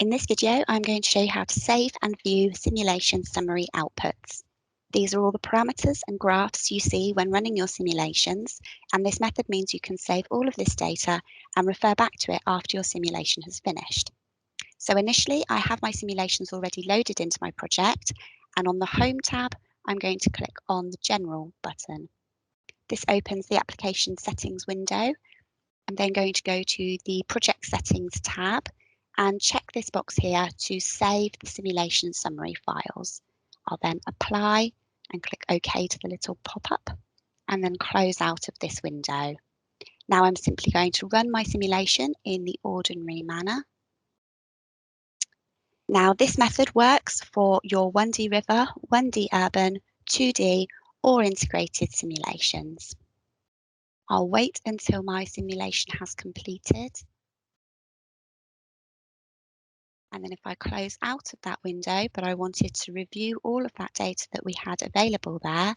In this video, I'm going to show you how to save and view simulation summary outputs. These are all the parameters and graphs you see when running your simulations, and this method means you can save all of this data and refer back to it after your simulation has finished. So initially, I have my simulations already loaded into my project, and on the Home tab, I'm going to click on the General button. This opens the application settings window. I'm then going to go to the Project Settings tab and check this box here to save the simulation summary files. I'll then apply and click OK to the little pop-up and then close out of this window. Now I'm simply going to run my simulation in the ordinary manner. Now this method works for your 1D River, 1D Urban, 2D or integrated simulations. I'll wait until my simulation has completed. And then if I close out of that window, but I wanted to review all of that data that we had available there,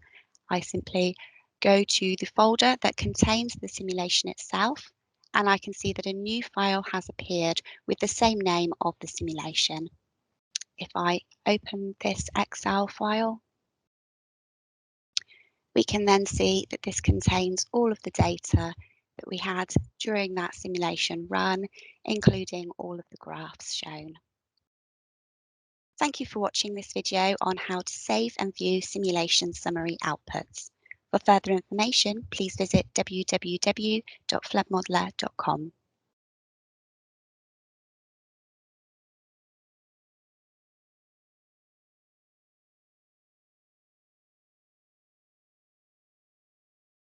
I simply go to the folder that contains the simulation itself, and I can see that a new file has appeared with the same name of the simulation. If I open this Excel file, we can then see that this contains all of the data that we had during that simulation run, including all of the graphs shown. Thank you for watching this video on how to save and view simulation summary outputs. For further information, please visit www.floodmodeler.com.